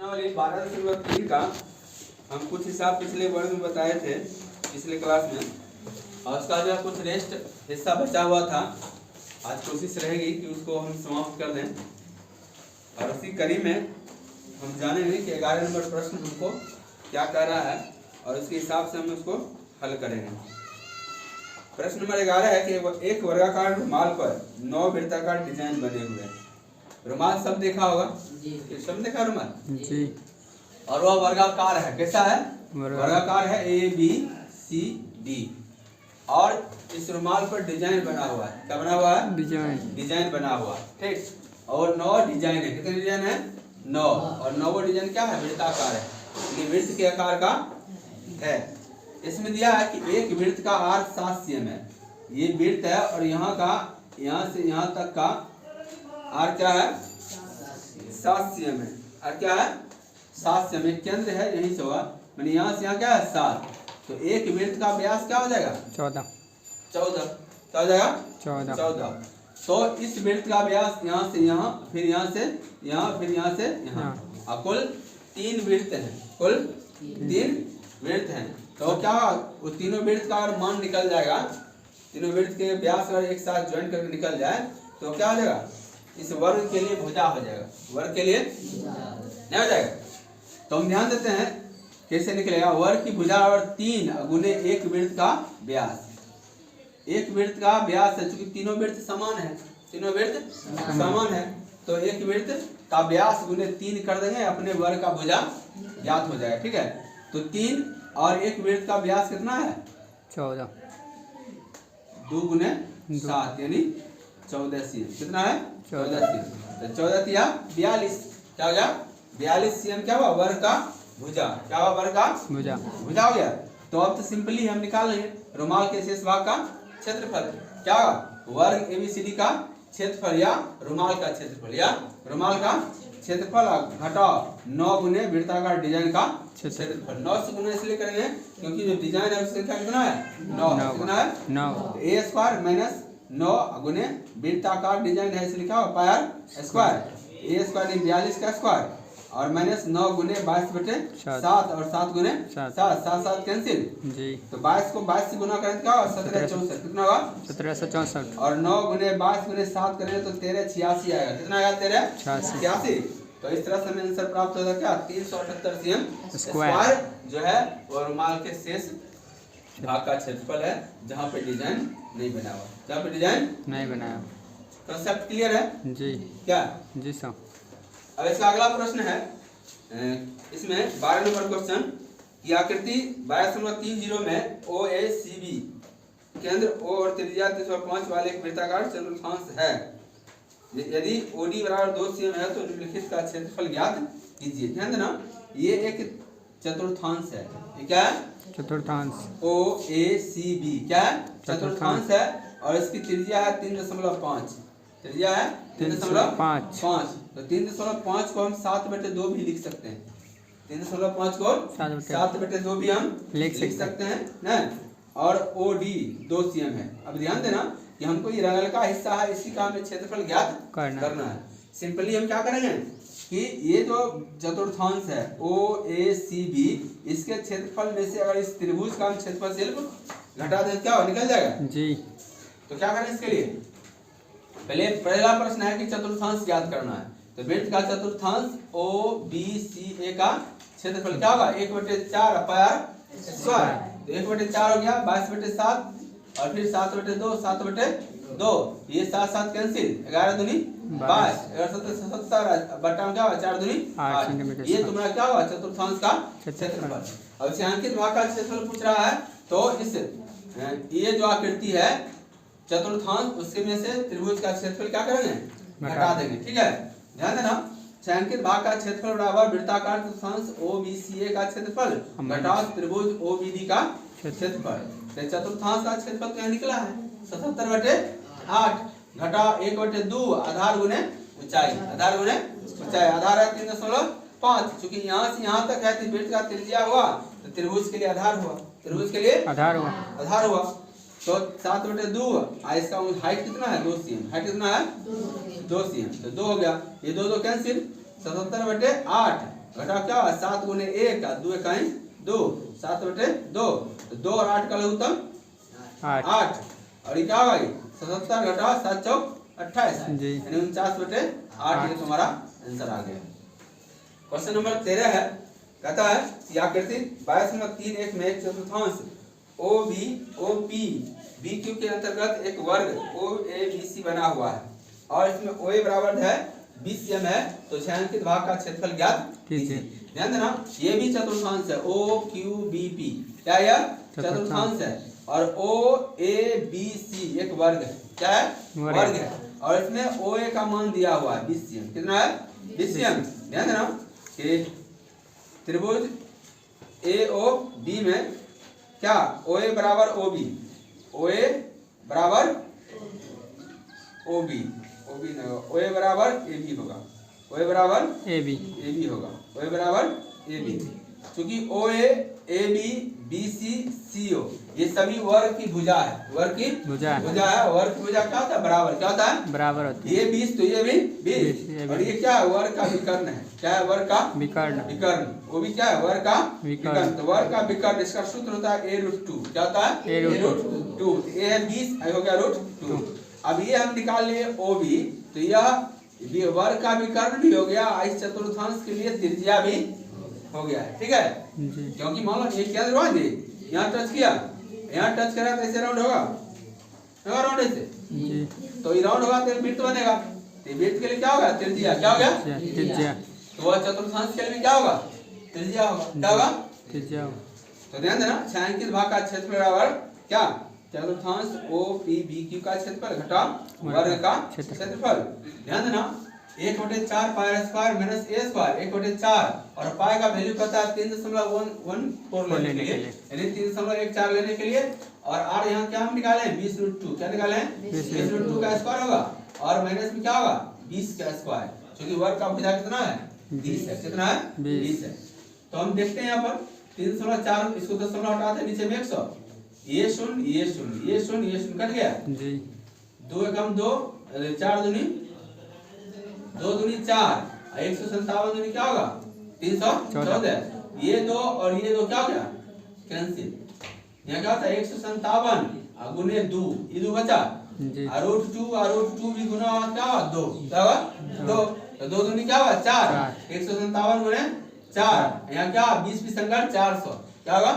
प्रश्नावली 12.3 का हम कुछ हिसाब पिछले वर्ग में बताए थे, पिछले क्लास में, और उसका जो है कुछ रेस्ट हिस्सा बचा हुआ था। आज कोशिश रहेगी कि उसको हम समाप्त कर दें, और उसी कड़ी में हम जानेंगे कि 11 नंबर प्रश्न हमको क्या कह रहा है और उसके हिसाब से हम उसको हल करेंगे। प्रश्न नंबर 11 है कि एक वर्गाकार रुमाल पर 9 वृत्ताकार डिजाइन बने हुए हैं। रुमाल सब देखा होगा जी, सब देखा रुमाल जी। और वह वर्गाकार है, कैसा है? वर्गाकार है, ABCD। और इस रुमाल पर डिजाइन बना हुआ है। क्या बना हुआ है? डिजाइन बना हुआ है, ठीक। और 9 डिजाइन है। कितने डिजाइन है? 9। और 9 डिजाइन क्या है? वृत्ताकार है, ये वृत्त के आकार का है। इसमें दिया है कि एक वृत्त का आर 7 cm है। ये वृत्त है और यहाँ का, यहाँ से यहाँ तक का आर क्या है? 7 cm है। और क्या है? 7 cm। केंद्र है यही से हुआ, मैंने यहाँ से यहाँ क्या है? 7। तो एक वृत्त का व्यास क्या हो जाएगा? 14। क्या हो जाएगा? 14। तो इस वृत्त का व्यास यहाँ से यहाँ, फिर यहाँ से यहाँ, फिर यहाँ से यहाँ, और कुल 3 वृत्त हैं। कुल 3 वृत्त हैं। तो क्या वो तीनों वृत्त का अगर मान निकल जाएगा, तीनों वृत्त के व्यास अगर एक साथ ज्वाइन करके निकल जाए तो क्या हो जाएगा? इस वर्ग के लिए भुजा हो जाएगा। वर्ग के लिए नहीं हो जाएगा। तो हम ध्यान देते हैं कैसे निकलेगा। वर्ग की भुजा और 3 गुने एक वृत्त का व्यास। एक वृत्त का व्यास है, चूंकि तीनों वृत्त समान है, तीनों वृत्त समान है, तो एक वृत्त का व्यास गुने 3 कर देंगे, अपने वर्ग का भुजा ज्ञात हो जाएगा, ठीक है। तो 3 और एक वृत्त का व्यास कितना है? 14। 2 गुने 7 यानी 14 cm। कितना है? 14 cm। तो 14 या 42, क्या हो गया? 42 cm क्या हुआ? वर्ग का भुजा। क्या हुआ? वर्ग का भुजा हो गया। तो अब तो सिंपली हम निकाल लेंगे रुमाल के शेष भाग का क्षेत्रफल। क्या होगा? वर्ग ABCD का क्षेत्रफल या रुमाल का क्षेत्रफल, या रुमाल का क्षेत्रफल घटाओ 9 गुने वृत्ताकार डिजाइन का क्षेत्रफल। 9 से गुना इसलिए करेंगे क्योंकि जो डिजाइन है उसकी संख्या कितना है? 9। कितना है? 9। तो A² माइनस 9 गुने वृत्ताकार डिजाइन है, इसलिए क्या होगा? Pier square. A² 42 का स्क्वायर और माइनस 9 गुने 22/7 और 7 गुने 7, 7 कैंसिल जी। तो 22 को 22 से गुना करें तो क्या होगा? 1764। कितना होगा? 1764। और 9 गुने 22 गुने 7 करेंगे तो 1386 आएगा। कितना आएगा? 1386। तो इस तरह से हमें आंसर प्राप्त होगा क्या? 378 cm स्क्वायर जो है वो रुमाल के शेष भाग का क्षेत्रफल है, जहाँ पे डिजाइन नहीं बना हुआ, जहाँ पे डिजाइन नहीं बनाया। कंसेप्ट क्लियर है जी? क्या जी सर। अब इसका अगला प्रश्न है, इसमें 12 नंबर क्वेश्चन की आकृति 12.30 में OACB केंद्र O और त्रिज्या 305 वाले एक वृत्ताकार चतुर्थांश है। यदि OD बराबर 2 cm है तो निम्नलिखित का क्षेत्रफल ज्ञात कीजिए। ध्यान देना, ये एक चतुर्थांश है। ये क्या है? चतुर्थांश। OACB क्या है? चतुर्थांश है और इसकी त्रिज्या है 3.5। त्रिज्या है 3.5। तो 3.5 को हम 7/2 भी लिख सकते हैं। 3.5 को 7/2 भी हम लिख सकते हैं ना। और OD 2 cm है। अब ध्यान देना कि हमको ये रंगल का हिस्सा है, इसी का हमें क्षेत्रफल ज्ञात करना है। सिंपली हम क्या करेंगे कि ये जो चतुर्थांश है OACB, इसके क्षेत्रफल में से अगर इस त्रिभुज का हम क्षेत्रफल सिर्फ घटा दें क्या निकल जाएगा जी। तो क्या करें इसके लिए? पहले पहला प्रश्न है कि चतुर्थांश ज्ञात करना है। तो वृत्त का चतुर्थांश OBCA का क्षेत्रफल क्या होगा? 1/4 पायर स्क्वायर। तो 1/4 हो गया 22/7 और फिर 7/2, 7/2, ये 7 कैंसिल, 11 दूनी 22, 11 बटा में क्या होगा? 4 दूनी 8। ये तुम्हारा क्या होगा? चतुर्थांश का क्षेत्रफल। अब छायांकित भाग का क्षेत्रफल पूछ रहा है, तो इस ये जो आकृति है चतुर्थांश, उसके में से त्रिभुज का क्षेत्रफल क्या करेंगे? घटा देंगे, ठीक है। ध्यान देना, छायांकित भाग का क्षेत्रफल बराबर वृत्ताकार चतुर्थांश OBCA का क्षेत्रफल घटाओ त्रिभुज OBD का क्षेत्रफल। तो चतुर्थांश का क्षेत्रफल तो यहाँ निकला है 77/8 घटाओ 1/2 आधार गुने ऊंचाई। आधार गुने ऊंचाई, आधार है 3.5, क्योंकि यहाँ से यहाँ तक है तो वृत्त का त्रिज्या हुआ तो त्रिभुज के लिए आधार हुआ, त्रिभुज के लिए आधार हुआ। तो 7/2, इसका हाइट कितना है? 2 cm। हाइट कितना है? 2 cm। तो 2 हो गया, ये 2 कैंसिल, 77/8 घटाओ क्या हुआ 7 गुने 1 2 इकाई 2 7/2 तो 2 और 8 का लघुत्तम 8 और ये क्या होगा 77 घटाओ 7 चौक 28 यानी 49/8 ये तुम्हारा आंसर आ गया। क्वेश्चन नंबर 13 है, कहता है कि आकृति 22.31 में एक चतुर्थांश OB BQ के अंतर्गत एक वर्ग OABC बना हुआ है और इसमें OA बराबर है 20 cm है, तो छायांकित भाग का क्षेत्रफल ज्ञात कीजिए। ध्यान देना ये भी चतुर्थांश है OQBP, क्या यह चतुर्थांश है और OABC एक वर्ग है, क्या है वर्ग है और इसमें OA का मान दिया हुआ है 20 cm, कितना है 20 cm। ध्यान देना कि त्रिभुज AOB में क्या OA बराबर OB बराबर OB OA बराबर AB होगा, OA बराबर AB होगा, OA बराबर AB, क्योंकि OA AB BC CO ये सभी वर्ग की भुजा है, वर्ग की भुजा है। वर्ग की भुजा क्या होता है बराबर, क्या होता है बराबर होती है। ये 20 तो ये भी 20 और ये क्या है वर्ग का विकर्ण है, क्या है वर्ग का विकर्ण, वो भी क्या है वर्ग का विकर्ण। तो वर्ग का विकर्ण इसका सूत्र होता है a√2, क्या होता है a√2, a है 20 हो गया √2। अब ये हम निकाल लिए OB, तो यह वर्ग का विकर्ण भी हो गया, इस चतुर्थांश के लिए त्रिज्या भी हो गया है, ठीक है। क्योंकि मान लो ये क्या दरवाज दे यहाँ टच किया, यहाँ टच करा तो ऐसे राउंड होगा राउंड ऐसे, तो ये राउंड होगा तो वृत्त बनेगा, तो वृत्त के लिए क्या होगा त्रिज्या, क्या होगा त्रिज्या, तो वह चतुर्थांश के लिए भी क्या होगा त्रिज्या होगा, क्या होगा त्रिज्या होगा। तो ध्यान देना छायांकित भाग का क्षेत्रफल बराबर क्या चतुर्थांश OPBQ का क्षेत्रफल घटा वर्ग का क्षेत्रफल। ध्यान देना 1/4 pi square minus a square 1/4 और पाई का वैल्यू पता है 3.114 लेने के लिए, यानी 3.14 लेने के लिए और r यहाँ क्या हम निकाले 20√2, क्या निकाले 20√2 का स्क्वायर होगा और माइनस में क्या होगा 20 का स्क्वायर, क्योंकि वर्ग का भुजा कितना है 20 है, कितना है 20 है। तो हम देखते हैं यहाँ पर 3.4 इसको 10 हटाते नीचे में 100, ये शून्य कट गया, 2 एकम 2 4 दूनी 2 दूनी 4 157 दूनी क्या होगा 314, ये 2 और ये 2 क्या हो गया कैंसिल, यहाँ क्या होता है 157 गुने 2 ये 2 बचा √2 भी गुना हुआ क्या हुआ 2, क्या हुआ 2, तो 2 दूनी क्या हुआ 4 157 गुने 4, यहाँ क्या 20 भी संगत 400, क्या होगा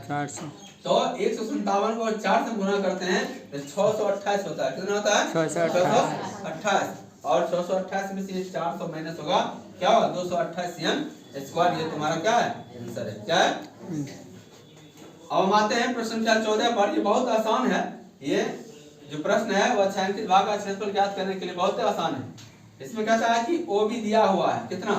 400, तो 157 को 4 से गुना करते हैं तो 628 होता है, कितना होता है 628 और 628 में से 400 माइनस होगा क्या होगा 228 cm स्क्वायर, ये तुम्हारा क्या है आंसर है, क्या है। अब हम आते हैं प्रश्न संख्या 14 पर, ये बहुत आसान है, ये जो प्रश्न है वह छायांकित भाग का क्षेत्रफल ज्ञात करने के लिए बहुत आसान है। इसमें कहता है कि OB दिया हुआ है कितना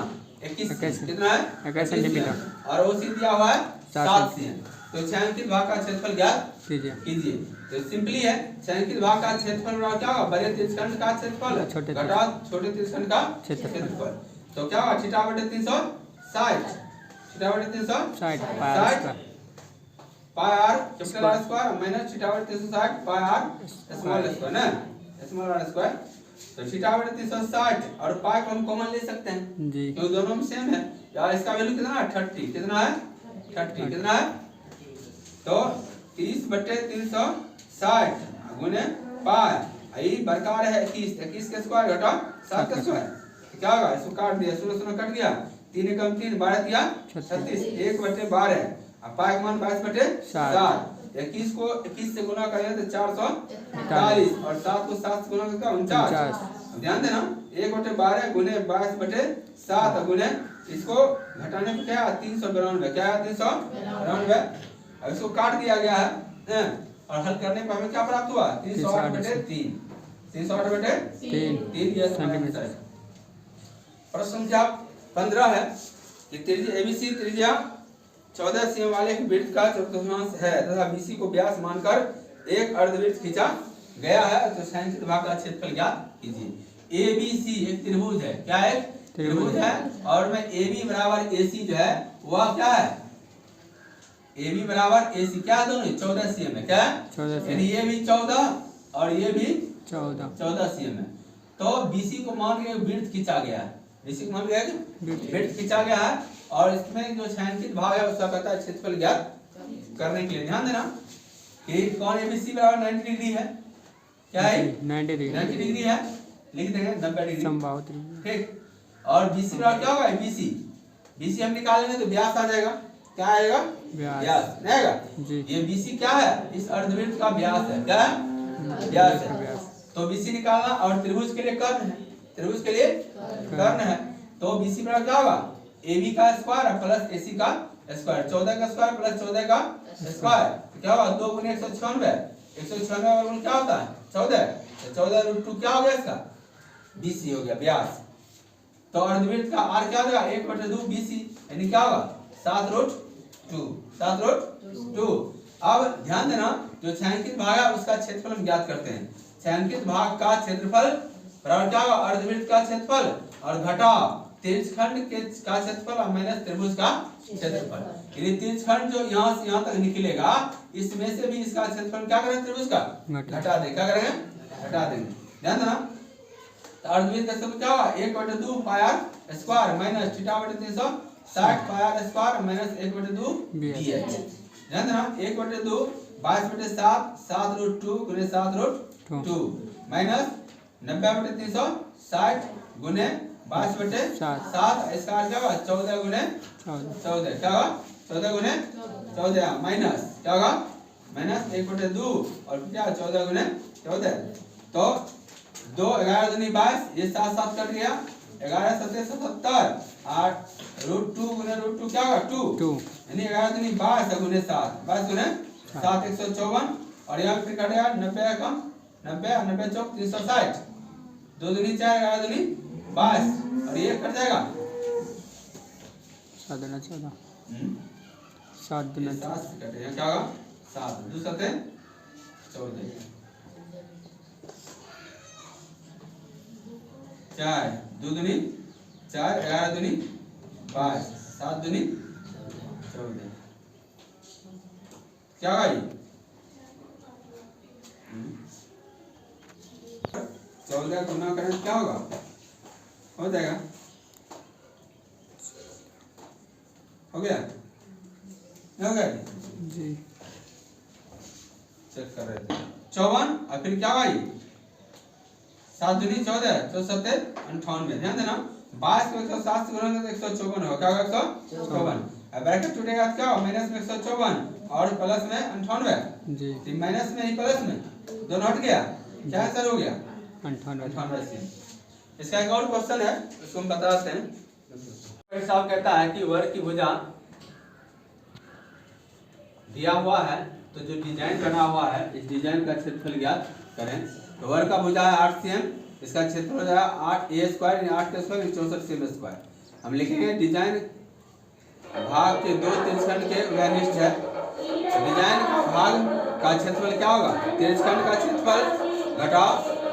21 कितना है 21 सेंटीमीटर और OC दिया हुआ है 7 cm, तो छायांकित भाग का क्षेत्रफल ज्ञात कीजिए। तो सिंपली है छायांकित भाग का क्षेत्रफल क्या होगा बड़े त्रिज्यखंड का क्षेत्रफल घटा छोटे त्रिज्यखंड का क्षेत्रफल, तो क्या होगा θ/360 pi r capital R square minus θ/360 pi r small square ना स्मॉल r स्क्वायर, तो θ/360 और पाई को हम कॉमन ले सकते हैं क्योंकि दोनों में सेम है, यार इसका वैल्यू कितना है 30, कितना है 30, कितना है तो 30/360 गुने पाई ये बरकरार है 21 के स्क्वायर घटा 7 का स्क्वायर, क्या होगा इसको काट दिया 16 कट गया 3 एकम 3 12 दिया 36 1/12 अब पाई का मान 22/7, 21 को 21 से गुना करें तो 441 और 7 को 7 से गुना करके 49। ध्यान देना 1/12 गुने 22/7 गुने इसको घटाने पे क्या 392, क्या है 392, अब इसको काट दिया गया है और हल करने पर हमें क्या प्राप्त हुआ 308/3 ये सेंटीमीटर। प्रश्न संख्या 15 है कि त्रिज्या ABC त्रिज्या 14 cm वाले एक वृत्त का चतुर्थांश है तथा BC को व्यास मानकर एक अर्धवृत्त खींचा गया है, तो छायांकित भाग का क्षेत्रफल ज्ञात कीजिए। ABC एक त्रिभुज है, क्या है त्रिभुज है और में AB बराबर AC जो है वह क्या है AB बराबर AC क्या है दोनों 14 cm है, क्या है यानी ये भी 14 और ये भी 14 cm है, तो BC को मान के वृत्त खींचा गया है, BC को मान के वृत्त खींचा गया है और इसमें जो छायांकित भाग है उसका कहता है क्षेत्रफल ज्ञात करने के लिए। ध्यान देना कि कौन एबीसी बराबर 90 डिग्री है, क्या है 90 डिग्री है, लिख देंगे 90 डिग्री, ठीक। और बीसी बराबर क्या होगा, बीसी, बीसी हम निकालेंगे तो व्यास आ जाएगा, क्या आएगा, व्यास आएगा जी। ये बीसी क्या है, इस अर्धवृत्त का व्यास है, क्या है, व्यास है। तो बीसी निकालना, और त्रिभुज के लिए कर्ण है, त्रिभुज के लिए कर्ण है, तो बीसी बराबर क्या होगा, AB का स्क्वायर प्लस AC का स्क्वायर, 14 का स्क्वायर प्लस 14 का स्क्वायर, क्या होगा 2 गुने 196, 196 वर्गमूल क्या होता है 14, तो 14√2 क्या हो गया इसका, BC हो गया, व्यास। तो अर्धवृत्त का R क्या होगा 1/2 BC, यानी क्या होगा 7√2, 7√2। अब ध्यान देना, जो छायांकित भाग है उसका क्षेत्रफल हम ज्ञात करते हैं। छायांकित भाग का क्षेत्रफल बराबर क्या होगा, अर्धवृत्त का क्षेत्रफल और घटा तिर्यकखंड के का क्षेत्रफल और माइनस त्रिभुज का क्षेत्रफल। यदि तिर्यकखंड जो यहाँ से यहाँ तक निकलेगा, इसमें से भी इसका क्षेत्रफल क्या करेंगे, त्रिभुज का घटा देंगे, क्या करेंगे, घटा देंगे। ध्यान देना, तो अर्धवृत्त का क्षेत्रफल क्या होगा 1/2 पाई r square minus θ/360 pi r square minus 1/2 dh। ध्यान देना 1/2 22/7 7√2 गुने 7√2 माइनस 90/360 गुने 22/7, इसका क्या होगा 14 गुने 14, क्या होगा 14 गुने 14 माइनस क्या होगा माइनस 1/2 और क्या 14 गुने 14। तो 2 11 दूनी 22, ये 7 7 कट गया, 11 7 77, 8√2 गुने √2 क्या होगा 2, यानी 11 दूनी 22 गुने 7, 22 गुने 7 154, और यहाँ फिर कट गया 90 कम 90 और 90 चौक 360, 2 दूनी 4, 11 दूनी 22, और ये कट जाएगा 7 दूना 14, 7 दूना 7 से कटेगा, क्या होगा 7 2 7 14, 4 2 दूनी 4, 11 दूनी 22, 7 दूनी 14, क्या होगा ये 14 गुना करें क्या होगा, हो जाएगा, हो गया, हो गया जी, चेक कर रहे थे 54, और फिर क्या भाई 7 दूनी 14, 7 98। ध्यान देना 22 को 107 से गुणा करें तो 154 होगा, क्या होगा 154, अब ब्रैकेट टूटेगा तो क्या होगा माइनस में 154 और प्लस में 98 जी, तो माइनस में ही प्लस में दोनों हट गया, क्या आंसर हो गया 98। इसका एक और क्वेश्चन है, उसको हम बताते हैं। साहब कहता है कि वर्ग की भुजा दिया हुआ है, तो जो डिजाइन बना हुआ है इस डिजाइन का क्षेत्रफल ज्ञात करें। तो वर्ग का भुजा है 8 cm, इसका क्षेत्रफल हो जाएगा 8a स्क्वायर यानी 8 का स्क्वायर 64 cm स्क्वायर। हम लिखेंगे डिजाइन भाग के 2 तिर्यकखंड के वैनिष्ठ है, डिजाइन भाग का क्षेत्रफल क्या होगा, तिर्यकखंड का क्षेत्रफल घटा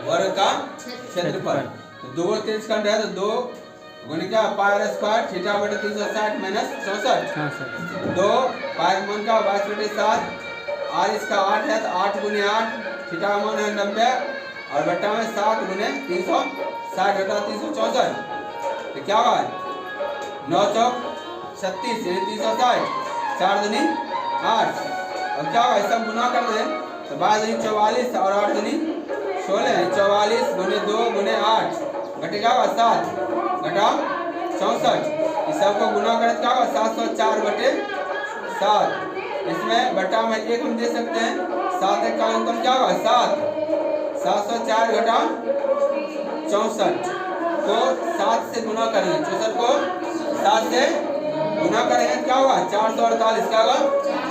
वर्ग का क्षेत्रफल। तो 2 तिर्यकखंड है तो 2 गुने क्या पाई r स्क्वायर θ/360 माइनस 64, 2 पाई का मान का 22/7, r इसका 8 है तो 8 गुने 8, θ का मान है 90 और बट्टा में 7 गुने 360 घटा 364, तो क्या होगा 9 चौक 36 यानी 360, 4 दूनी 8, अब क्या होगा सब गुना कर दे तो 12 दूनी 44 और 8 दूनी 16, 44 गुने 2 गुने 8 घटे क्या होगा 7 घटा 64, इस सब को गुना करें क्या होगा 704/7, इसमें बटा में 1 हम दे सकते हैं, 7 1 का अंतर क्या होगा 7, 704 घटा 64 को 7 से गुना करेंगे, 64 को 7 से गुना करेंगे क्या होगा 448, क्या होगा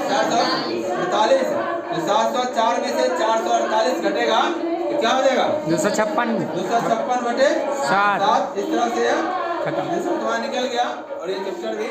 448, तो 704 में से 448 घटेगा तो क्या हो जाएगा 256/7, इस तरह से खत्म, निकल गया। और ये चैप्टर भी